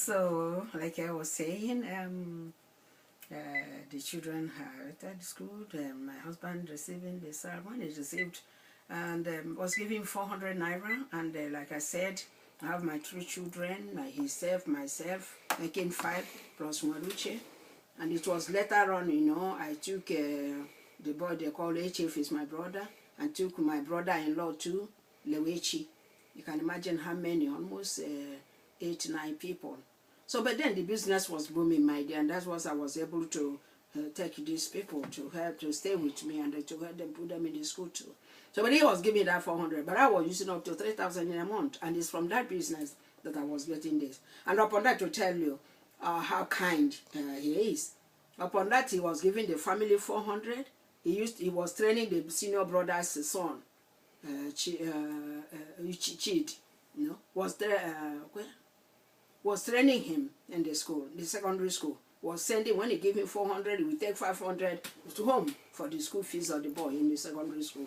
So, like I was saying, the children are at school. My husband receiving the salary when he received, and was giving 400 naira. And like I said, I have my 3 children, himself, myself, making 5 plus Maruche. And it was later on, I took the boy they call HF is my brother, and took my brother-in-law too, Lewechi. You can imagine how many, almost 8, 9 people. So, but then the business was booming, my dear, and that's what I was able to take these people to help to stay with me and to help them put them in the school too. So, but he was giving that 400, but I was using up to 3,000 in a month, and it's from that business that I was getting this. And upon that, to tell you how kind he is. Upon that, he was giving the family 400. He was training the senior brother's son, Chid, was there. Was training him in the school, the secondary school. Was sending, when he gave him 400, he would take 500 to home for the school fees of the boy in the secondary school.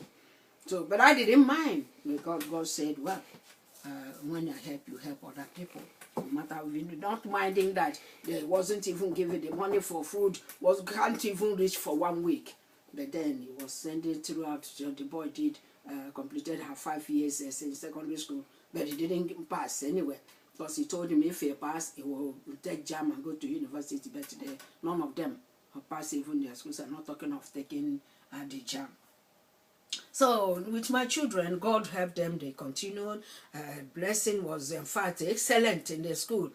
So, but I didn't mind, because God said, well, when I help you, help other people. No matter, not minding that they wasn't even giving the money for food, can't even reach for 1 week. But then he was sending throughout. So the boy did completed her 5 years in secondary school, but he didn't pass anyway. Because he told him if he passed, he will take jam and go to university. But none of them pass even their schools. I'm not talking of taking the jam. So with my children, God helped them. They continued. Blessing was in fact excellent in the school.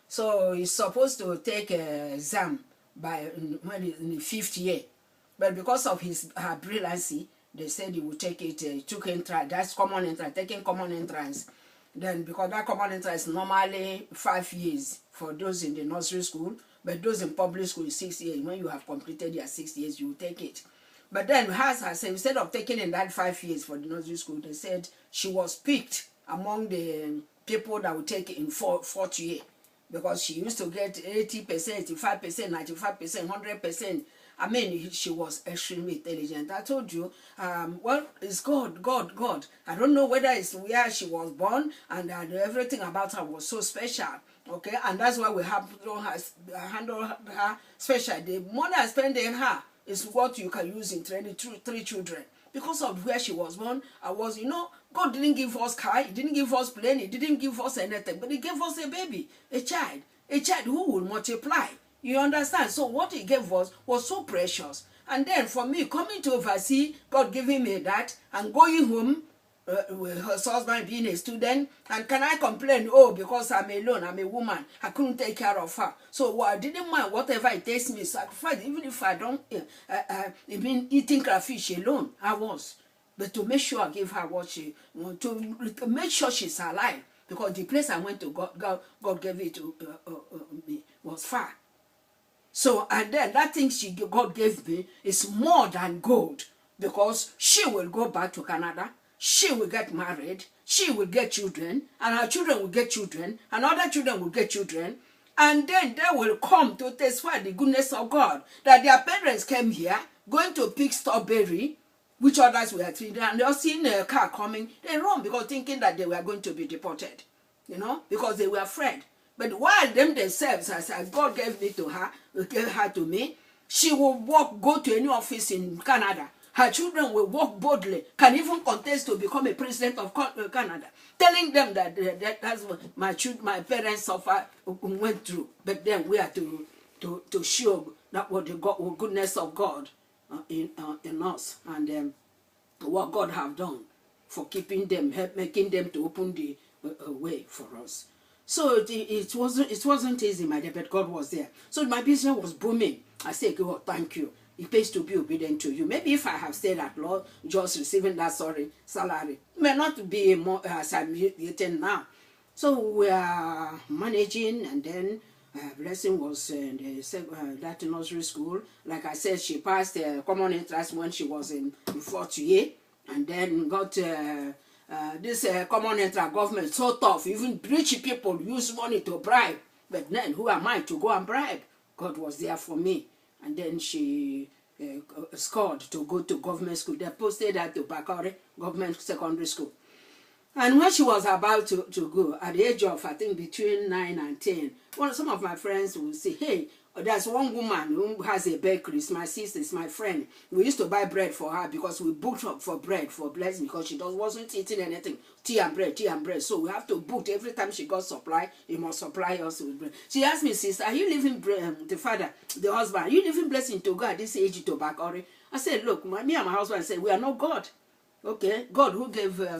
So he's supposed to take an exam in the 5th year, but because of her brilliancy, they said he would take it. Took entrance. That's common entrance. Taking common entrance. Then, because that common entrance is normally 5 years for those in the nursery school, but those in public school is 6 years. When you have completed your 6 years, you will take it. But then, instead of taking in that 5 years for the nursery school, they said she was picked among the people that would take it in 4th year, because she used to get 80%, 85%, 95%, 100%. I mean, she was extremely intelligent. I told you, well, it's God. I don't know whether it's where she was born, and everything about her was so special. Okay, and that's why we have to handle her special. The money I spend in her is what you can use in training 3 children. Because of where she was born, God didn't give us car, He didn't give us plane, He didn't give us anything, but He gave us a baby, a child who will multiply. You understand? So what He gave us was so precious. And then for me, coming to oversee, God giving me that, and going home with her husband being a student, and can I complain? Oh, because I'm alone, I'm a woman, I couldn't take care of her. So I didn't mind whatever it takes me, sacrifice, even if I don't, even eating crayfish alone, I was. But to make sure I give her what she want, to make sure she's alive, because the place I went to, God gave it to me, was far. So, and then that thing God gave me is more than gold, because she will go back to Canada, she will get married, she will get children, and her children will get children, and other children will get children, and then they will come to testify the goodness of God, that their parents came here, going to pick strawberry, which others were treated, and they're seeing a car coming, they run, because thinking that they were going to be deported, because they were afraid. But while themselves, as God gave her to me, she will go to any office in Canada. Her children will walk boldly, can even contest to become a president of Canada, telling them that that's what my parents went through. But then we are to show that what the goodness of God in us, and what God have done for keeping them, making them to open the way for us. So it wasn't easy, my dear, but God was there. So my business was booming. I said, God, thank you. It pays to be obedient to you. Maybe if I have stayed at law, just receiving that salary, it may not be more as I'm getting now. So we are managing, and then Blessing was in that nursery school. Like I said, she passed common entrance when she was in 4th year, and then got this common entrance government so tough. Even rich people use money to bribe. But then who am I to go and bribe? God was there for me. And then she scored to go to government school. They posted her to Bakare, government secondary school. And when she was about to go, at the age of, I think, between 9 and 10, some of my friends will say, hey, there's one woman who has a bakery. It's my sister, it's my friend. We used to buy bread for her because we booked up for bread for blessing because she wasn't eating anything. Tea and bread. So we have to book every time she got supply. You must supply us with bread. She asked me, sister, are you leaving the father, the husband, are you leaving blessing to go at this age to Bakori? I said, look, me and my husband said, we are not God. Okay, God who gave her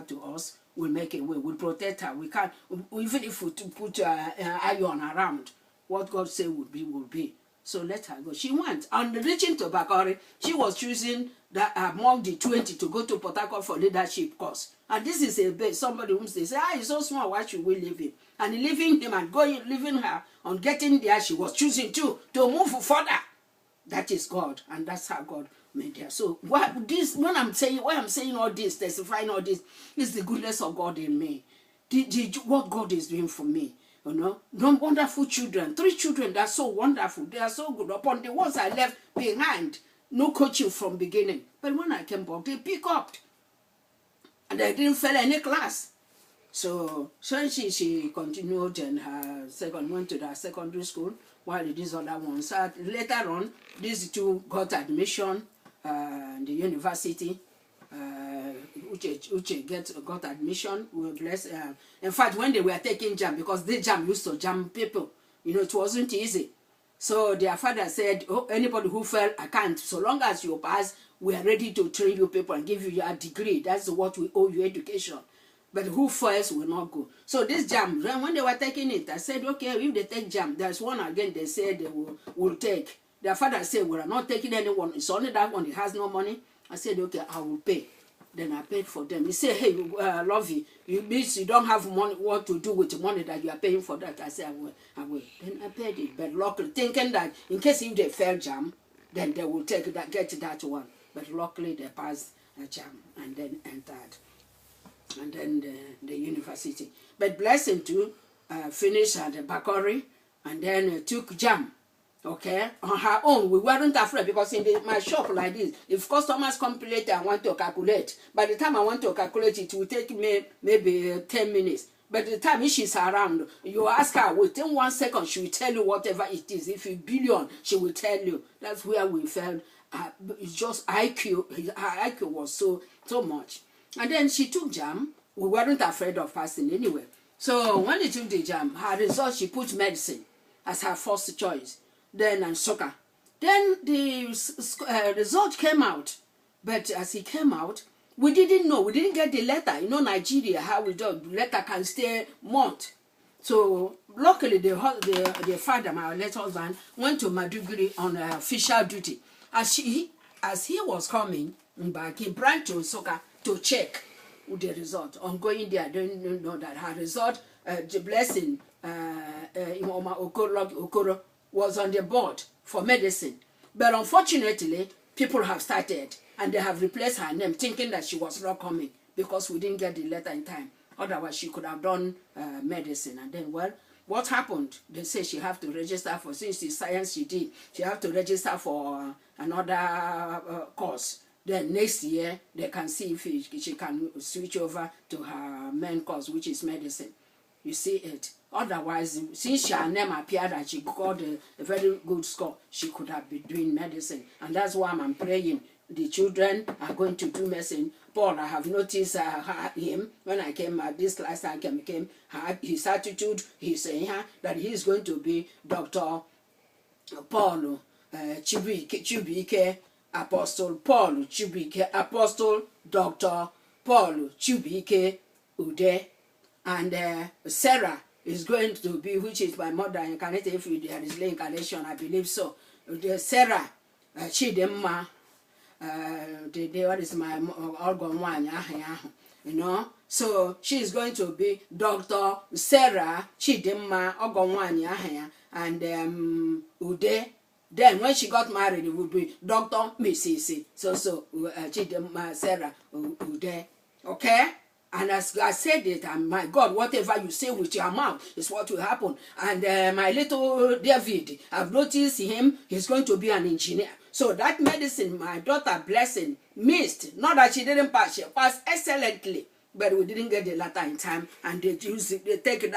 to us will make a way, will protect her. We can't, even if we put iron around, what God said would be. So let her go. She went. On reaching to Bakori, she was choosing that among the 20 to go to Port Harcourt for leadership course. And this is somebody whom they say, he's so small, why should we leave him? And leaving him and leaving her on getting there, she was choosing to move further. That is God, and that's how God made her. So why I'm saying all this, testifying all this, is the goodness of God in me. What God is doing for me. You know, wonderful children, 3 children that are so wonderful, they are so good. Upon the ones I left behind, no coaching from beginning. But when I came back, they pick up. And I didn't fail any class. So she continued and went to the secondary school, while these other ones. Later on, these 2 got admission in the university. Uche got admission. We were blessed. In fact, when they were taking jam, because they jam used to jam people, you know, it wasn't easy. So their father said, oh, anybody who fell, I can't. So long as you pass, we are ready to train you people and give you your degree. That's what we owe you, education. But who fails will not go. So this jam, when they were taking it, I said, okay, if they take jam, there's one again they said they will take. Their father said, we are not taking anyone. It's only that one, he has no money. I said, okay, I will pay. Then I paid for them. He said, hey, Lovey, you means you don't have money, what to do with the money that you are paying for that. I said, I will. Then I paid it. But luckily, thinking that in case if they fail jam, then they will get that one. But luckily, they passed a jam and then entered. And then the university. But blessing too, finished at the Bakori and then took jam. Okay, on her own. We weren't afraid because in my shop like this, if customers come later and want to calculate, by the time I want to calculate, it will take me maybe 10 minutes. But the time she's around, you ask her within 1 second, she will tell you whatever it is. If it's billion, she will tell you. That's where we felt. It's just IQ. Her IQ was so much. And then she took jam. We weren't afraid of passing anyway. So when she took the jam, her result, she put medicine as her first choice. Then and soccer. Then the result came out. But as it came out, we didn't know. We didn't get the letter. You know, Nigeria, how we do, the letter can stay month. So luckily, the father, my late husband, went to Maduguri on official duty. As he was coming back, he brought to soccer to check with the result. On going there, I didn't know that her result, the blessing, Okoro, was on the board for medicine. But unfortunately, people have started and they have replaced her name, thinking that she was not coming because we didn't get the letter in time. Otherwise, she could have done medicine. And then, well, what happened? They say she have to register for, since the science she did, she have to register for another course. Then next year, they can see if she can switch over to her main course, which is medicine. You see it. Otherwise, since her name appeared and she got a very good score, she could have been doing medicine. And that's why I'm praying. The children are going to do medicine. Paul, I have noticed him when I came this last time I came, his attitude, he's saying that he's going to be Dr. Paul Chubike, Apostle Paul Chubike, Apostle Dr. Paul Chubike Ude, and Sarah is going to be, which is my mother incarnated. If there is reincarnation, I believe so. Sarah Chidemma, what is my organ one, you know. So she is going to be Dr. Sarah Chidemma Ogongwanya and Ude. Then when she got married, it would be Dr. Mrs. So Chidemma Sarah Ude. Okay? And as I said it, and my God, whatever you say with your mouth is what will happen. And my little David, I've noticed him, he's going to be an engineer. So that medicine, my daughter Blessing missed. Not that she didn't pass, she passed excellently. but we didn't get the letter in time, and they use it, they take that